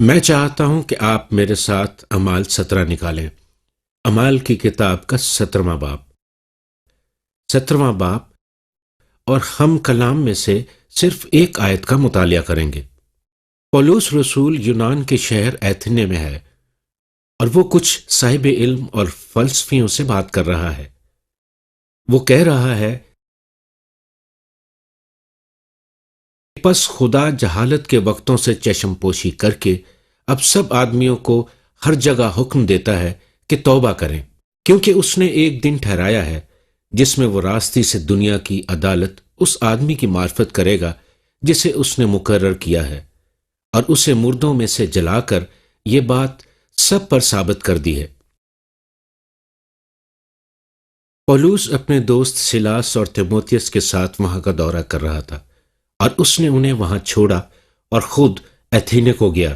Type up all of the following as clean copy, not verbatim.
میں چاہتا ہوں کہ آپ میرے ساتھ اعمال 17 نکالیں۔ اعمال کی کتاب کا 17واں باب 17واں باب، اور ہم کلام میں سے صرف ایک آیت کا مطالعہ کریں گے۔ پولس رسول یونان کے شہر ایتھنے میں ہے اور وہ کچھ صاحب علم اور فلسفیوں سے بات کر رہا ہے۔ وہ کہہ رہا ہے، پس خدا جہالت کے وقتوں سے چشم پوشی کر کے اب سب آدمیوں کو ہر جگہ حکم دیتا ہے کہ توبہ کریں، کیونکہ اس نے ایک دن ٹھہرایا ہے جس میں وہ راستی سے دنیا کی عدالت اس آدمی کی معرفت کرے گا جسے اس نے مقرر کیا ہے، اور اسے مردوں میں سے جلا کر یہ بات سب پر ثابت کر دی ہے۔ پولس اپنے دوست سلاس اور تیموتھیوس کے ساتھ وہاں کا دورہ کر رہا تھا، اور اس نے انہیں وہاں چھوڑا اور خود ایتھنے کو گیا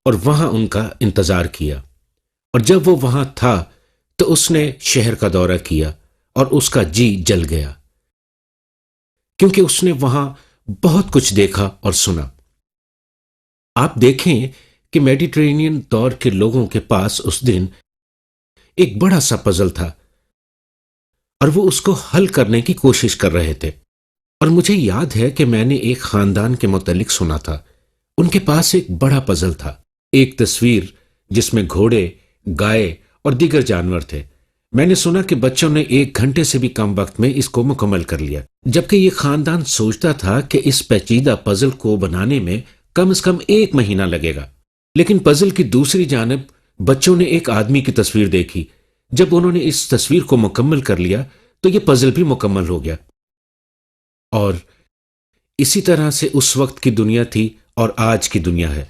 اور وہاں ان کا انتظار کیا۔ اور جب وہ وہاں تھا تو اس نے شہر کا دورہ کیا اور اس کا جی جل گیا، کیونکہ اس نے وہاں بہت کچھ دیکھا اور سنا۔ آپ دیکھیں کہ میڈیٹرینین دور کے لوگوں کے پاس اس دن ایک بڑا سا پزل تھا اور وہ اس کو حل کرنے کی کوشش کر رہے تھے۔ اور مجھے یاد ہے کہ میں نے ایک خاندان کے متعلق سنا تھا۔ ان کے پاس ایک بڑا پزل تھا، ایک تصویر جس میں گھوڑے، گائے اور دیگر جانور تھے۔ میں نے سنا کہ بچوں نے 1 گھنٹے سے بھی کم وقت میں اس کو مکمل کر لیا، جبکہ یہ خاندان سوچتا تھا کہ اس پیچیدہ پزل کو بنانے میں کم از کم 1 مہینہ لگے گا۔ لیکن پزل کی دوسری جانب بچوں نے ایک آدمی کی تصویر دیکھی۔ جب انہوں نے اس تصویر کو مکمل کر لیا تو یہ پزل بھی مکمل ہو گیا۔ اور اسی طرح سے اس وقت کی دنیا تھی اور آج کی دنیا ہے۔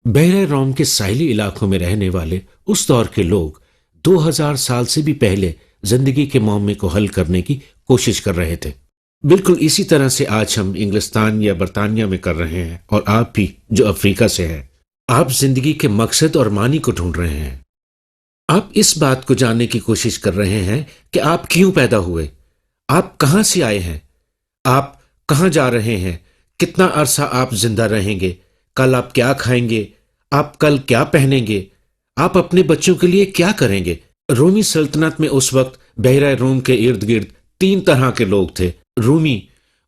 بحیرہ روم کے ساحلی علاقوں میں رہنے والے اس دور کے لوگ 2000 سال سے بھی پہلے زندگی کے معمے کو حل کرنے کی کوشش کر رہے تھے، بالکل اسی طرح سے آج ہم انگلستان یا برطانیہ میں کر رہے ہیں، اور آپ بھی جو افریقہ سے ہیں۔ آپ زندگی کے مقصد اور معنی کو ڈھونڈ رہے ہیں۔ آپ اس بات کو جاننے کی کوشش کر رہے ہیں کہ آپ کیوں پیدا ہوئے، آپ کہاں سے آئے ہیں، آپ کہاں جا رہے ہیں، کتنا عرصہ آپ زندہ رہیں گے، کل آپ کیا کھائیں گے، آپ کل کیا پہنیں گے، آپ اپنے بچوں کے لیے کیا کریں گے۔ رومی سلطنت میں اس وقت بحیرہ روم کے ارد گرد 3 طرح کے لوگ تھے۔ رومی،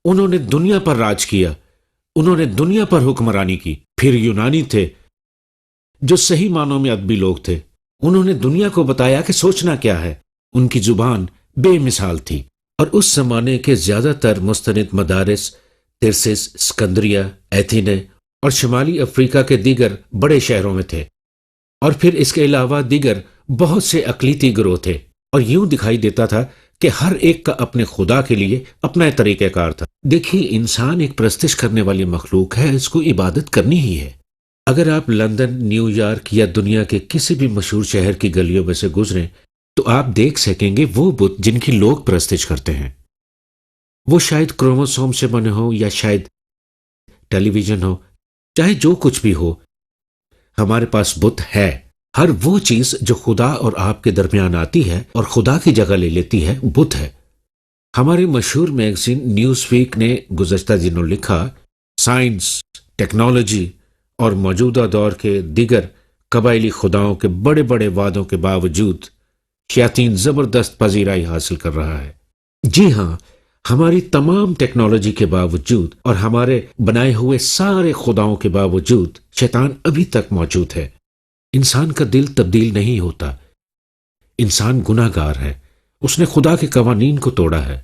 انہوں نے دنیا پر راج کیا، انہوں نے دنیا پر حکمرانی کی۔ پھر یونانی تھے، جو صحیح معنوں میں ادبی لوگ تھے، انہوں نے دنیا کو بتایا کہ سوچنا کیا ہے۔ ان کی زبان بے مثال تھی، اور اس زمانے کے زیادہ تر مستند مدارس ترسس، اسکندریہ، ایتھنے اور شمالی افریقہ کے دیگر بڑے شہروں میں تھے۔ اور پھر اس کے علاوہ دیگر بہت سے اقلیتی گروہ تھے، اور یوں دکھائی دیتا تھا کہ ہر ایک کا اپنے خدا کے لیے اپنا طریقہ کار تھا۔ دیکھیے، انسان ایک پرستش کرنے والی مخلوق ہے، اس کو عبادت کرنی ہی ہے۔ اگر آپ لندن، نیو یارک یا دنیا کے کسی بھی مشہور شہر کی گلیوں میں سے گزریں تو آپ دیکھ سکیں گے وہ بت جن کی لوگ پرستش کرتے ہیں۔ وہ شاید کروموسوم سے بنے ہو یا شاید ٹیلی ویژن ہو، چاہے جو کچھ بھی ہو، ہمارے پاس بت ہے۔ ہر وہ چیز جو خدا اور آپ کے درمیان آتی ہے اور خدا کی جگہ لے لیتی ہے، بت ہے۔ ہماری مشہور میگزین نیوز ویک نے گزشتہ دنوں لکھا، سائنس، ٹیکنالوجی اور موجودہ دور کے دیگر قبائلی خداؤں کے بڑے بڑے وعدوں کے باوجود شیاطین زبردست پذیرائی حاصل کر رہا ہے۔ جی ہاں، ہماری تمام ٹیکنالوجی کے باوجود اور ہمارے بنائے ہوئے سارے خداؤں کے باوجود شیطان ابھی تک موجود ہے۔ انسان کا دل تبدیل نہیں ہوتا۔ انسان گناہ گار ہے، اس نے خدا کے قوانین کو توڑا ہے،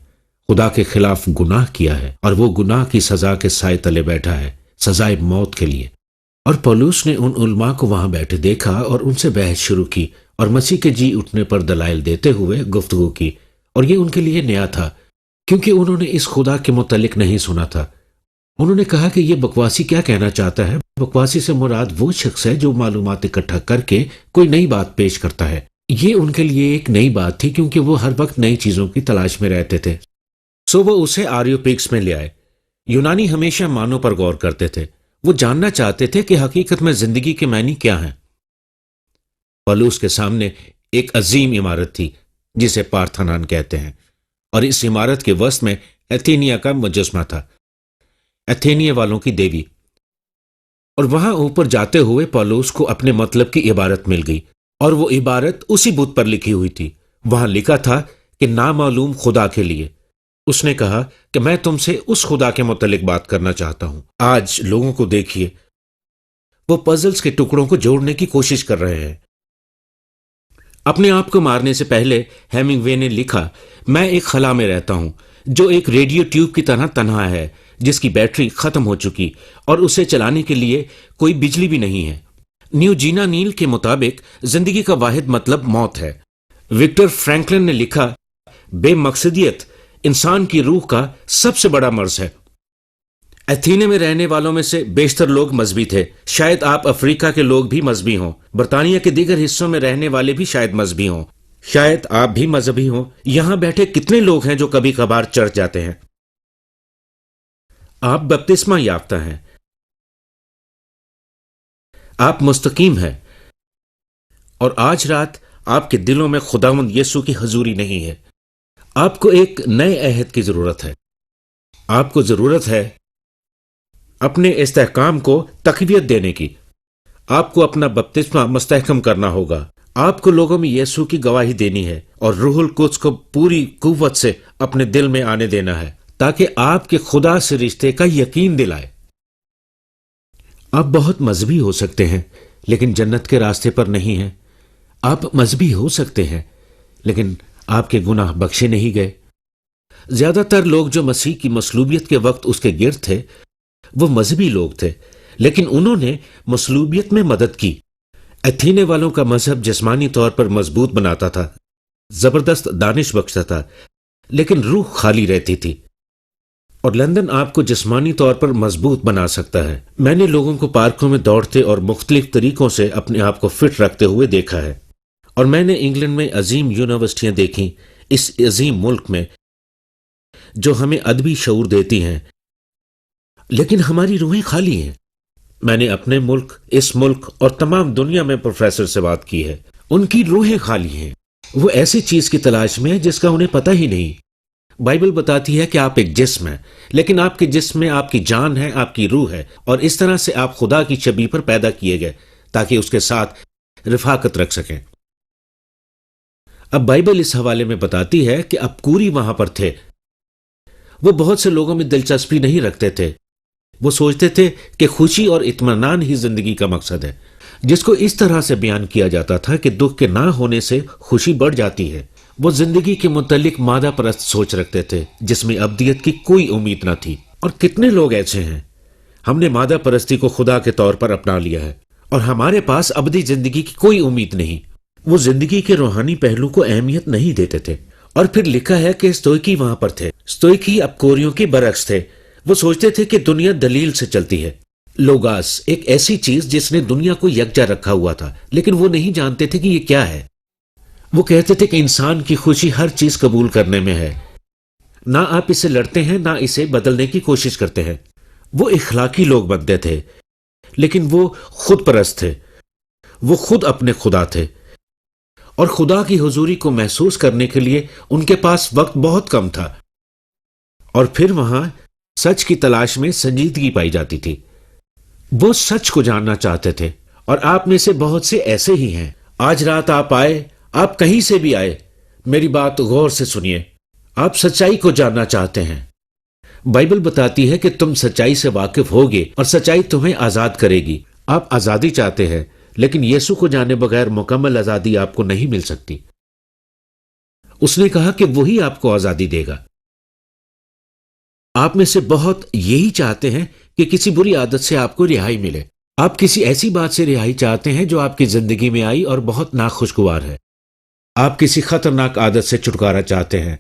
خدا کے خلاف گناہ کیا ہے، اور وہ گناہ کی سزا کے سائے تلے بیٹھا ہے، سزائے موت کے لیے۔ اور پولس نے ان علماء کو وہاں بیٹھے دیکھا اور ان سے بحث شروع کی اور مسیح کے جی اٹھنے پر دلائل دیتے ہوئے گفتگو کی، اور یہ ان کے لیے نیا تھا کیونکہ انہوں نے اس خدا کے متعلق نہیں سنا تھا۔ انہوں نے کہا کہ یہ بکواسی کیا کہنا چاہتا ہے۔ بکواسی سے مراد وہ شخص ہے جو معلومات اکٹھا کر کے کوئی نئی بات پیش کرتا ہے۔ یہ ان کے لیے ایک نئی بات تھی کیونکہ وہ ہر وقت نئی چیزوں کی تلاش میں رہتے تھے۔ سو وہ اسے آریوپیکس میں لے آئے۔ یونانی ہمیشہ معنوں پر غور کرتے تھے، وہ جاننا چاہتے تھے کہ حقیقت میں زندگی کے معنی کیا ہیں۔ پولس کے سامنے ایک عظیم عمارت تھی جسے پارتھنان کہتے ہیں، اور اس عمارت کے وسط میں ایتھینیا کا مجسمہ تھا، ایتھینیہ والوں کی دیوی۔ اور وہاں اوپر جاتے ہوئے پولس کو اپنے مطلب کی عبارت مل گئی، اور وہ عبارت اسی بت پر لکھی ہوئی تھی۔ وہاں لکھا تھا کہ نامعلوم خدا کے لیے۔ اس نے کہا کہ میں تم سے اس خدا کے متعلق بات کرنا چاہتا ہوں۔ آج لوگوں کو دیکھیے، وہ پزلز کے ٹکڑوں کو جوڑنے کی کوشش کر رہے ہیں۔ اپنے آپ کو مارنے سے پہلے ہیمنگ وے نے لکھا، میں ایک خلا میں رہتا ہوں جو ایک ریڈیو ٹیوب کی طرح تنہا ہے، جس کی بیٹری ختم ہو چکی اور اسے چلانے کے لیے کوئی بجلی بھی نہیں ہے۔ نیو جینا نیل کے مطابق زندگی کا واحد مطلب موت ہے۔ وکٹر فرینکلن نے لکھا، بے مقصدیت انسان کی روح کا سب سے بڑا مرض ہے۔ ایتھینے میں رہنے والوں میں سے بیشتر لوگ مذہبی تھے۔ شاید آپ افریقہ کے لوگ بھی مذہبی ہوں، برطانیہ کے دیگر حصوں میں رہنے والے بھی شاید مذہبی ہوں، شاید آپ بھی مذہبی ہوں۔ یہاں بیٹھے کتنے لوگ ہیں جو کبھی کبھار چرچ جاتے ہیں؟ آپ بپتسمہ یافتہ ہیں، آپ مستقیم ہیں، اور آج رات آپ کے دلوں میں خداوند یسوع کی حضوری نہیں ہے۔ آپ کو ایک نئے عہد کی ضرورت ہے۔ آپ کو ضرورت ہے اپنے استحکام کو تقویت دینے کی۔ آپ کو اپنا بپتسمہ مستحکم کرنا ہوگا۔ آپ کو لوگوں میں یسوع کی گواہی دینی ہے اور روح القدس کو پوری قوت سے اپنے دل میں آنے دینا ہے تاکہ آپ کے خدا سے رشتے کا یقین دلائے۔ آپ بہت مذہبی ہو سکتے ہیں لیکن جنت کے راستے پر نہیں ہیں۔ آپ مذہبی ہو سکتے ہیں لیکن آپ کے گناہ بخشے نہیں گئے۔ زیادہ تر لوگ جو مسیح کی مصلوبیت کے وقت اس کے گرد تھے وہ مذہبی لوگ تھے، لیکن انہوں نے مصلوبیت میں مدد کی۔ ایتھینے والوں کا مذہب جسمانی طور پر مضبوط بناتا تھا، زبردست دانش بخشتا تھا، لیکن روح خالی رہتی تھی۔ اور لندن آپ کو جسمانی طور پر مضبوط بنا سکتا ہے۔ میں نے لوگوں کو پارکوں میں دوڑتے اور مختلف طریقوں سے اپنے آپ کو فٹ رکھتے ہوئے دیکھا ہے، اور میں نے انگلینڈ میں عظیم یونیورسٹیاں دیکھیں، اس عظیم ملک میں جو ہمیں ادبی شعور دیتی ہیں، لیکن ہماری روحیں خالی ہیں۔ میں نے اپنے ملک، اس ملک اور تمام دنیا میں پروفیسر سے بات کی ہے، ان کی روحیں خالی ہیں۔ وہ ایسی چیز کی تلاش میں ہے جس کا انہیں پتہ ہی نہیں۔ بائبل بتاتی ہے کہ آپ ایک جسم ہیں، لیکن آپ کے جسم میں آپ کی جان ہے، آپ کی روح ہے، اور اس طرح سے آپ خدا کی شبیہ پر پیدا کیے گئے تاکہ اس کے ساتھ رفاقت رکھ سکیں۔ اب بائبل اس حوالے میں بتاتی ہے کہ اب کوری وہاں پر تھے۔ وہ بہت سے لوگوں میں دلچسپی نہیں رکھتے تھے۔ وہ سوچتے تھے کہ خوشی اور اطمینان ہی زندگی کا مقصد ہے، جس کو اس طرح سے بیان کیا جاتا تھا کہ دکھ کے نہ ہونے سے خوشی بڑھ جاتی ہے۔ وہ زندگی کے متعلق مادہ پرست سوچ رکھتے تھے جس میں ابدیت کی کوئی امید نہ تھی۔ اور کتنے لوگ ایسے ہیں؟ ہم نے مادہ پرستی کو خدا کے طور پر اپنا لیا ہے اور ہمارے پاس ابدی زندگی کی کوئی امید نہیں۔ وہ زندگی کے روحانی پہلو کو اہمیت نہیں دیتے تھے۔ اور پھر لکھا ہے کہ ستوئکی وہاں پر تھے۔ ستوئکی اب کوریوں کے برعکس تھے۔ وہ سوچتے تھے کہ دنیا دلیل سے چلتی ہے۔ لوگاس ایک ایسی چیز جس نے دنیا کو یکجا رکھا ہوا تھا، لیکن وہ نہیں جانتے تھے کہ یہ کیا ہے۔ وہ کہتے تھے کہ انسان کی خوشی ہر چیز قبول کرنے میں ہے، نہ آپ اسے لڑتے ہیں نہ اسے بدلنے کی کوشش کرتے ہیں۔ وہ اخلاقی لوگ بنتے تھے لیکن وہ خود پرست تھے۔ وہ خود اپنے خدا تھے اور خدا کی حضوری کو محسوس کرنے کے لیے ان کے پاس وقت بہت کم تھا۔ اور پھر وہاں سچ کی تلاش میں سنجیدگی پائی جاتی تھی۔ وہ سچ کو جاننا چاہتے تھے، اور آپ میں سے بہت سے ایسے ہی ہیں۔ آج رات آپ آئے، آپ کہیں سے بھی آئے، میری بات غور سے سنیے۔ آپ سچائی کو جاننا چاہتے ہیں۔ بائبل بتاتی ہے کہ تم سچائی سے واقف ہوگے اور سچائی تمہیں آزاد کرے گی۔ آپ آزادی چاہتے ہیں، لیکن یسوع کو جانے بغیر مکمل آزادی آپ کو نہیں مل سکتی۔ اس نے کہا کہ وہی آپ کو آزادی دے گا۔ آپ میں سے بہت یہی چاہتے ہیں کہ کسی بری عادت سے آپ کو رہائی ملے۔ آپ کسی ایسی بات سے رہائی چاہتے ہیں جو آپ کی زندگی میں آئی اور بہت ناخوشگوار ہے۔ آپ کسی خطرناک عادت سے چھٹکارا چاہتے ہیں۔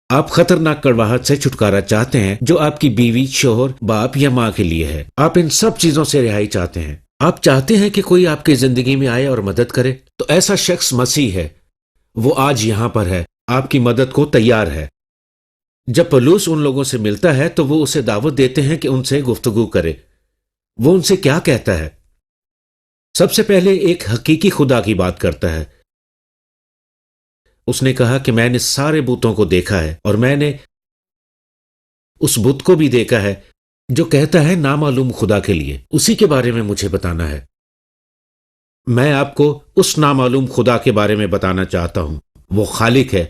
آپ خطرناک کڑواہٹ سے چھٹکارا چاہتے ہیں جو آپ کی بیوی، شوہر، باپ یا ماں کے لیے ہے۔ آپ ان سب چیزوں سے رہائی چاہتے ہیں۔ آپ چاہتے ہیں کہ کوئی آپ کی زندگی میں آئے اور مدد کرے، تو ایسا شخص مسیح ہے۔ وہ آج یہاں پر ہے، آپ کی مدد کو تیار ہے۔ جب پولس ان لوگوں سے ملتا ہے تو وہ اسے دعوت دیتے ہیں کہ ان سے گفتگو کرے۔ وہ ان سے کیا کہتا ہے؟ سب سے پہلے ایک حقیقی خدا کی بات کرتا ہے۔ اس نے کہا کہ میں نے سارے بتوں کو دیکھا ہے اور میں نے اس بت کو بھی دیکھا ہے جو کہتا ہے نامعلوم خدا کے لیے، اسی کے بارے میں مجھے بتانا ہے۔ میں آپ کو اس نامعلوم خدا کے بارے میں بتانا چاہتا ہوں۔ وہ خالق ہے،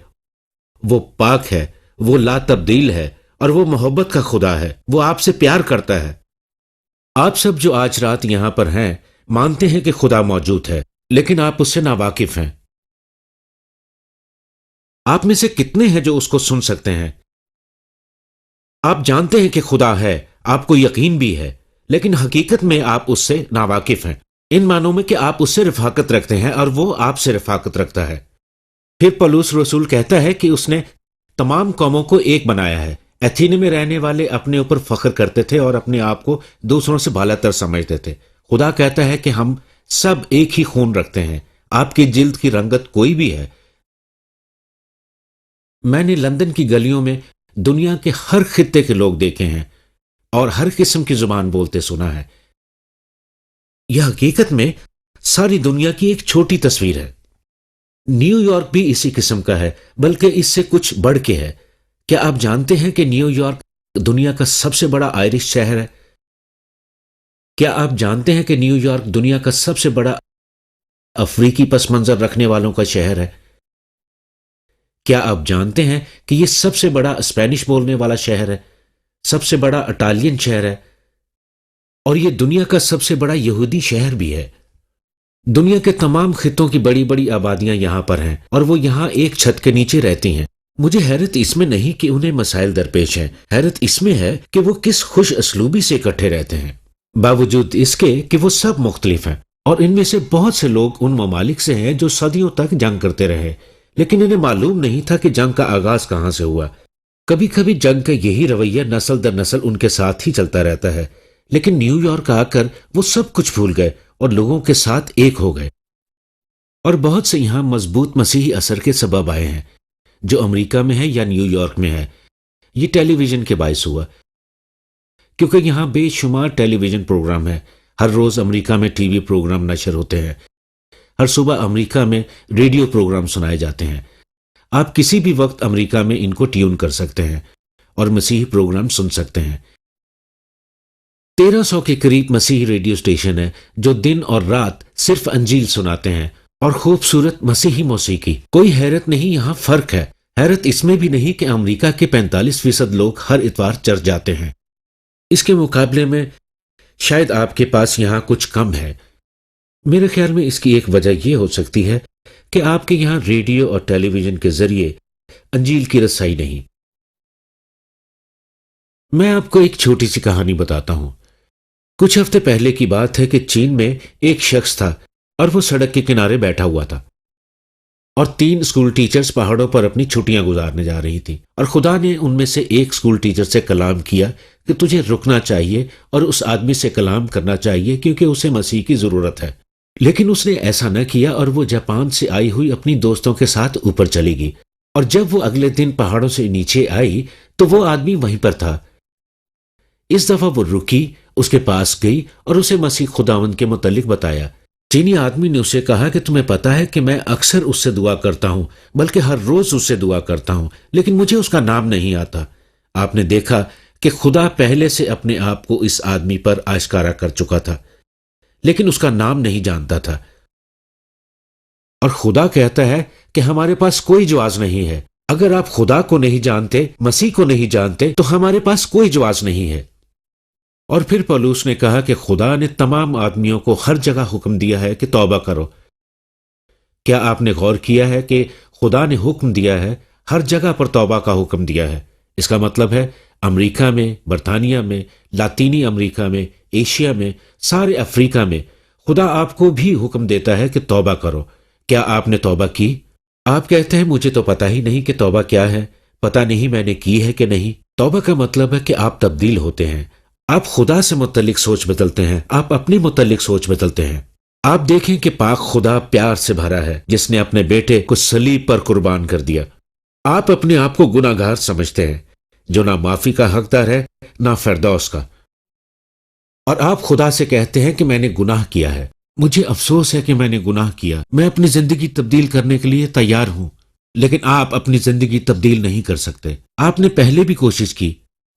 وہ پاک ہے، وہ لا تبدیل ہے، اور وہ محبت کا خدا ہے۔ وہ آپ سے پیار کرتا ہے۔ آپ سب جو آج رات یہاں پر ہیں مانتے ہیں کہ خدا موجود ہے، لیکن آپ اس سے ناواقف ہیں۔ آپ میں سے کتنے ہیں جو اس کو سن سکتے ہیں؟ آپ جانتے ہیں کہ خدا ہے، آپ کو یقین بھی ہے، لیکن حقیقت میں آپ اس سے ناواقف ہیں، ان معنوں میں کہ آپ اس سے رفاقت رکھتے ہیں اور وہ آپ سے رفاقت رکھتا ہے۔ پھر پولس رسول کہتا ہے کہ اس نے تمام قوموں کو ایک بنایا ہے۔ ایتھینے میں رہنے والے اپنے اوپر فخر کرتے تھے اور اپنے آپ کو دوسروں سے بالا تر سمجھتے تھے۔ خدا کہتا ہے کہ ہم سب ایک ہی خون رکھتے ہیں، آپ کی جلد کی رنگت کوئی بھی ہے۔ میں نے لندن کی گلیوں میں دنیا کے ہر خطے کے لوگ دیکھے ہیں اور ہر قسم کی زبان بولتے سنا ہے۔ یہ حقیقت میں ساری دنیا کی ایک چھوٹی تصویر ہے۔ نیو یارک بھی اسی قسم کا ہے، بلکہ اس سے کچھ بڑھ کے ہے۔ کیا آپ جانتے ہیں کہ نیو یارک دنیا کا سب سے بڑا آئرش شہر ہے؟ کیا آپ جانتے ہیں کہ نیو یارک دنیا کا سب سے بڑا افریقی پس منظر رکھنے والوں کا شہر ہے؟ کیا آپ جانتے ہیں کہ یہ سب سے بڑا اسپینش بولنے والا شہر ہے، سب سے بڑا اٹالین شہر ہے، اور یہ دنیا کا سب سے بڑا یہودی شہر بھی ہے؟ دنیا کے تمام خطوں کی بڑی بڑی آبادیاں یہاں پر ہیں اور وہ یہاں ایک چھت کے نیچے رہتی ہیں۔ مجھے حیرت اس میں نہیں کہ انہیں مسائل درپیش ہیں، حیرت اس میں ہے کہ وہ کس خوش اسلوبی سے اکٹھے رہتے ہیں، باوجود اس کے کہ وہ سب مختلف ہیں، اور ان میں سے بہت سے لوگ ان ممالک سے ہیں جو صدیوں تک جنگ کرتے رہے، لیکن انہیں معلوم نہیں تھا کہ جنگ کا آغاز کہاں سے ہوا۔ کبھی کبھی جنگ کا یہی رویہ نسل در نسل ان کے ساتھ ہی چلتا رہتا ہے، لیکن نیو یارک آ کر وہ سب کچھ بھول گئے اور لوگوں کے ساتھ ایک ہو گئے، اور بہت سے یہاں مضبوط مسیحی اثر کے سبب آئے ہیں، جو امریکہ میں ہے یا نیو یارک میں ہے۔ یہ ٹیلی ویژن کے باعث ہوا، کیونکہ یہاں بے شمار ٹیلی ویژن پروگرام ہے۔ ہر روز امریکہ میں ٹی وی پروگرام نشر ہوتے ہیں، ہر صبح امریکہ میں ریڈیو پروگرام سنائے جاتے ہیں۔ آپ کسی بھی وقت امریکہ میں ان کو ٹیون کر سکتے ہیں اور مسیحی پروگرام سن سکتے ہیں۔ 1300 کے قریب مسیحی ریڈیو اسٹیشن ہیں جو دن اور رات صرف انجیل سناتے ہیں اور خوبصورت مسیحی موسیقی۔ کوئی حیرت نہیں، یہاں فرق ہے۔ حیرت اس میں بھی نہیں کہ امریکہ کے 45% لوگ ہر اتوار چرچ جاتے ہیں۔ اس کے مقابلے میں شاید آپ کے پاس یہاں کچھ کم ہے۔ میرے خیال میں اس کی ایک وجہ یہ ہو سکتی ہے کہ آپ کے یہاں ریڈیو اور ٹیلی ویژن کے ذریعے انجیل کی رسائی نہیں۔ میں آپ کو ایک چھوٹی سی کہانی بتاتا ہوں۔ کچھ ہفتے پہلے کی بات ہے کہ چین میں ایک شخص تھا اور وہ سڑک کے کنارے بیٹھا ہوا تھا، اور 3 اسکول ٹیچرز پہاڑوں پر اپنی چھٹیاں گزارنے جا رہی تھی، اور خدا نے ان میں سے ایک اسکول ٹیچر سے کلام کیا کہ تجھے رکنا چاہیے اور اس آدمی سے کلام کرنا چاہیے کیونکہ اسے مسیح کی ضرورت ہے۔ لیکن اس نے ایسا نہ کیا اور وہ جاپان سے آئی ہوئی اپنی دوستوں کے ساتھ اوپر چلی گئی، اور جب وہ اگلے دن پہاڑوں سے نیچے آئی تو وہ آدمی وہیں پر تھا۔ اس دفعہ وہ رکی، اس کے پاس گئی اور اسے مسیح خداوند کے متعلق بتایا۔ چینی آدمی نے اسے کہا کہ تمہیں پتا ہے کہ میں اکثر اس سے دعا کرتا ہوں، بلکہ ہر روز اس سے دعا کرتا ہوں، لیکن مجھے اس کا نام نہیں آتا۔ آپ نے دیکھا کہ خدا پہلے سے اپنے آپ کو اس آدمی پر آشکارا کر چکا تھا، لیکن اس کا نام نہیں جانتا تھا۔ اور خدا کہتا ہے کہ ہمارے پاس کوئی جواز نہیں ہے۔ اگر آپ خدا کو نہیں جانتے، مسیح کو نہیں جانتے، تو ہمارے پاس کوئی جواز نہیں ہے۔ اور پھر پولس نے کہا کہ خدا نے تمام آدمیوں کو ہر جگہ حکم دیا ہے کہ توبہ کرو۔ کیا آپ نے غور کیا ہے کہ خدا نے حکم دیا ہے، ہر جگہ پر توبہ کا حکم دیا ہے؟ اس کا مطلب ہے امریکہ میں، برطانیہ میں، لاطینی امریکہ میں، ایشیا میں، سارے افریقہ میں خدا آپ کو بھی حکم دیتا ہے کہ توبہ کرو۔ کیا آپ نے توبہ کی؟ آپ کہتے ہیں مجھے تو پتہ ہی نہیں کہ توبہ کیا ہے، پتہ نہیں میں نے کی ہے کہ نہیں۔ توبہ کا مطلب ہے کہ آپ تبدیل ہوتے ہیں، آپ خدا سے متعلق سوچ بدلتے ہیں، آپ اپنے متعلق سوچ بدلتے ہیں۔ آپ دیکھیں کہ پاک خدا پیار سے بھرا ہے، جس نے اپنے بیٹے کو صلیب پر قربان کر دیا۔ آپ اپنے آپ کو گناہ گار سمجھتے ہیں جو نہ معافی کا حقدار ہے نہ فردوس کا، اور آپ خدا سے کہتے ہیں کہ میں نے گناہ کیا ہے، مجھے افسوس ہے کہ میں نے گناہ کیا، میں اپنی زندگی تبدیل کرنے کے لیے تیار ہوں۔ لیکن آپ اپنی زندگی تبدیل نہیں کر سکتے۔ آپ نے پہلے بھی کوشش کی،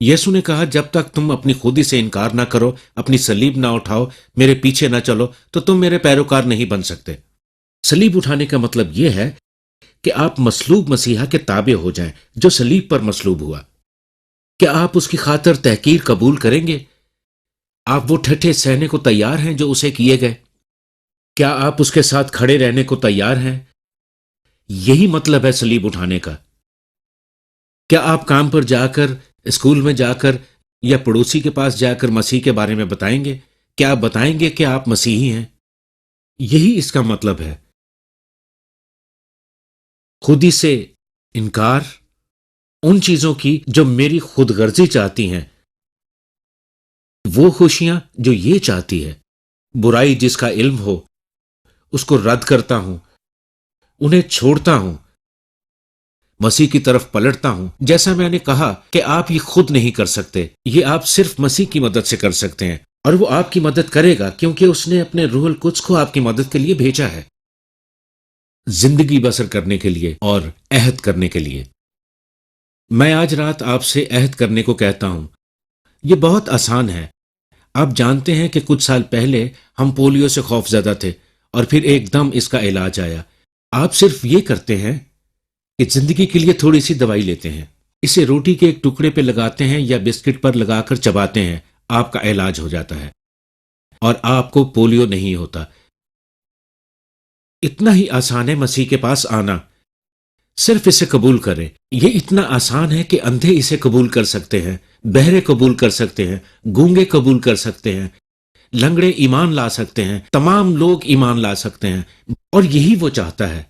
یسوع نے کہا جب تک تم اپنی خودی سے انکار نہ کرو، اپنی صلیب نہ اٹھاؤ، میرے پیچھے نہ چلو، تو تم میرے پیروکار نہیں بن سکتے۔ صلیب اٹھانے کا مطلب یہ ہے کہ آپ مصلوب مسیحا کے تابع ہو جائیں جو صلیب پر مصلوب ہوا۔ کیا آپ اس کی خاطر تحقیر قبول کریں گے؟ آپ وہ ٹھٹھے سہنے کو تیار ہیں جو اسے کیے گئے؟ کیا آپ اس کے ساتھ کھڑے رہنے کو تیار ہیں؟ یہی مطلب ہے صلیب اٹھانے کا۔ کیا آپ کام پر جا کر، اسکول میں جا کر یا پڑوسی کے پاس جا کر مسیح کے بارے میں بتائیں گے؟ کیا آپ بتائیں گے کہ آپ مسیحی ہیں؟ یہی اس کا مطلب ہے۔ خودی سے انکار، ان چیزوں کی جو میری خود غرضی چاہتی ہیں، وہ خوشیاں جو یہ چاہتی ہے، برائی جس کا علم ہو اس کو رد کرتا ہوں، انہیں چھوڑتا ہوں، مسیح کی طرف پلٹتا ہوں۔ جیسا میں نے کہا کہ آپ یہ خود نہیں کر سکتے، یہ آپ صرف مسیح کی مدد سے کر سکتے ہیں، اور وہ آپ کی مدد کرے گا کیونکہ اس نے اپنے روح القدس کو آپ کی مدد کے لیے بھیجا ہے، زندگی بسر کرنے کے لیے اور عہد کرنے کے لیے۔ میں آج رات آپ سے عہد کرنے کو کہتا ہوں۔ یہ بہت آسان ہے۔ آپ جانتے ہیں کہ کچھ سال پہلے ہم پولیو سے خوف زدہ تھے اور پھر ایک دم اس کا علاج آیا۔ آپ صرف یہ کرتے ہیں کہ زندگی کے لیے تھوڑی سی دوائی لیتے ہیں، اسے روٹی کے ایک ٹکڑے پہ لگاتے ہیں یا بسکٹ پر لگا کر چباتے ہیں، آپ کا علاج ہو جاتا ہے اور آپ کو پولیو نہیں ہوتا۔ اتنا ہی آسان ہے مسیح کے پاس آنا، صرف اسے قبول کریں۔ یہ اتنا آسان ہے کہ اندھے اسے قبول کر سکتے ہیں، بہرے قبول کر سکتے ہیں، گونگے قبول کر سکتے ہیں، لنگڑے ایمان لا سکتے ہیں، تمام لوگ ایمان لا سکتے ہیں، اور یہی وہ چاہتا ہے۔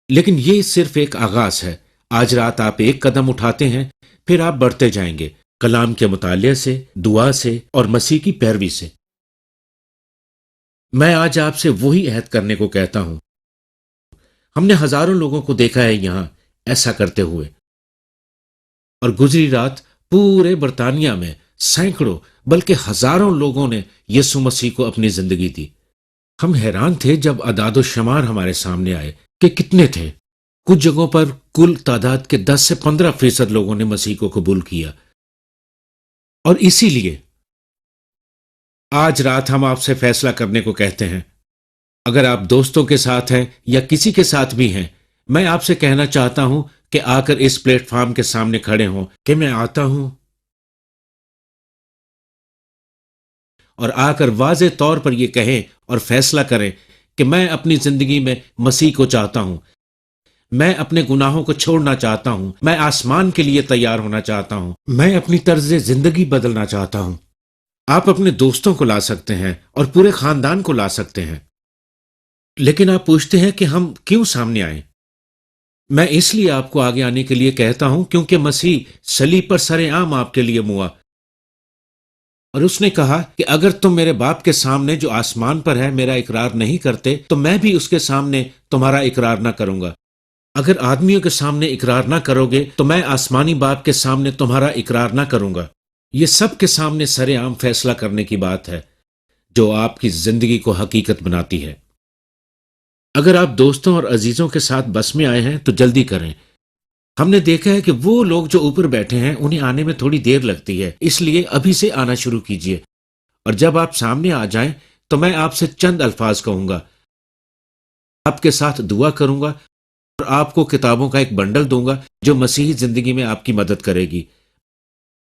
لیکن یہ صرف ایک آغاز ہے۔ آج رات آپ ایک قدم اٹھاتے ہیں، پھر آپ بڑھتے جائیں گے کلام کے مطالعے سے، دعا سے اور مسیح کی پیروی سے۔ میں آج آپ سے وہی عہد کرنے کو کہتا ہوں۔ ہم نے ہزاروں لوگوں کو دیکھا ہے یہاں ایسا کرتے ہوئے، اور گزری رات پورے برطانیہ میں سینکڑوں بلکہ ہزاروں لوگوں نے یسوع مسیح کو اپنی زندگی دی۔ ہم حیران تھے جب اعداد و شمار ہمارے سامنے آئے کہ کتنے تھے۔ کچھ جگہوں پر کل تعداد کے 10 سے 15% لوگوں نے مسیح کو قبول کیا۔ اور اسی لیے آج رات ہم آپ سے فیصلہ کرنے کو کہتے ہیں۔ اگر آپ دوستوں کے ساتھ ہیں یا کسی کے ساتھ بھی ہیں، میں آپ سے کہنا چاہتا ہوں کہ آ کر اس پلیٹ فارم کے سامنے کھڑے ہوں کہ میں آتا ہوں، اور آ کر واضح طور پر یہ کہیں اور فیصلہ کریں کہ میں اپنی زندگی میں مسیح کو چاہتا ہوں، میں اپنے گناہوں کو چھوڑنا چاہتا ہوں، میں آسمان کے لیے تیار ہونا چاہتا ہوں، میں اپنی طرز زندگی بدلنا چاہتا ہوں۔ آپ اپنے دوستوں کو لا سکتے ہیں اور پورے خاندان کو لا سکتے ہیں۔ لیکن آپ پوچھتے ہیں کہ ہم کیوں سامنے آئیں؟ میں اس لیے آپ کو آگے آنے کے لیے کہتا ہوں کیونکہ مسیح صلیب پر سر عام آپ کے لیے موا، اور اس نے کہا کہ اگر تم میرے باپ کے سامنے جو آسمان پر ہے میرا اقرار نہیں کرتے تو میں بھی اس کے سامنے تمہارا اقرار نہ کروں گا۔ اگر آدمیوں کے سامنے اقرار نہ کرو گے تو میں آسمانی باپ کے سامنے تمہارا اقرار نہ کروں گا۔ یہ سب کے سامنے سر عام فیصلہ کرنے کی بات ہے جو آپ کی زندگی کو حقیقت بناتی ہے۔ اگر آپ دوستوں اور عزیزوں کے ساتھ بس میں آئے ہیں تو جلدی کریں۔ ہم نے دیکھا ہے کہ وہ لوگ جو اوپر بیٹھے ہیں انہیں آنے میں تھوڑی دیر لگتی ہے، اس لیے ابھی سے آنا شروع کیجیے، اور جب آپ سامنے آ جائیں تو میں آپ سے چند الفاظ کہوں گا، آپ کے ساتھ دعا کروں گا اور آپ کو کتابوں کا ایک بنڈل دوں گا جو مسیحی زندگی میں آپ کی مدد کرے گی۔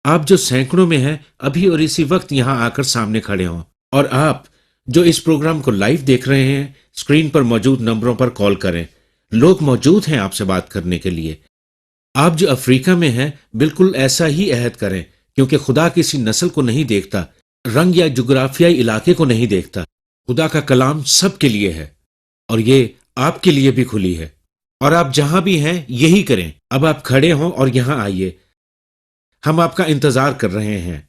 آپ جو سینکڑوں میں ہیں ابھی اور اسی وقت یہاں آ کر سامنے کھڑے ہوں، اور آپ جو اس پروگرام کو لائیو دیکھ رہے ہیں اسکرین پر موجود نمبروں پر کال کریں۔ لوگ موجود ہیں آپ سے بات کرنے کے لیے۔ آپ جو افریقہ میں ہیں بالکل ایسا ہی عہد کریں، کیونکہ خدا کسی نسل کو نہیں دیکھتا، رنگ یا جغرافیائی علاقے کو نہیں دیکھتا۔ خدا کا کلام سب کے لیے ہے اور یہ آپ کے لیے بھی کھلی ہے، اور آپ جہاں بھی ہیں یہی کریں۔ اب آپ کھڑے ہوں اور یہاں آئیے، ہم آپ کا انتظار کر رہے ہیں۔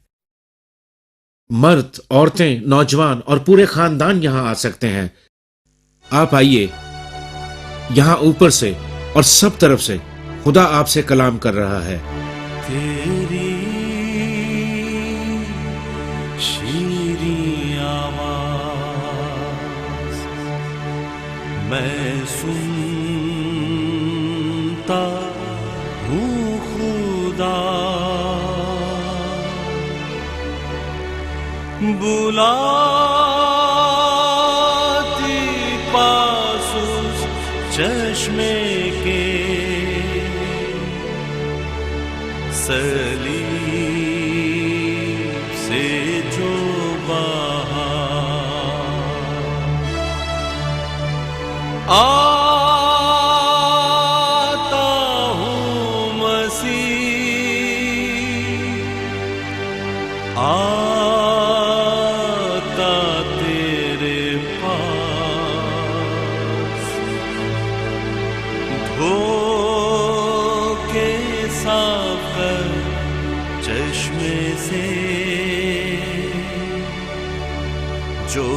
مرد، عورتیں، نوجوان اور پورے خاندان یہاں آ سکتے ہیں۔ آپ آئیے، یہاں اوپر سے اور سب طرف سے خدا آپ سے کلام کر رہا ہے۔ تیری شیریں آواز میں سنتا ہوں خدا، بلاتی پاس اس چشمے کے سلیب سے جو بہا آتا ہوں مسیح آتا تیرے پاس دھو کے صاف کر چشمے سے جو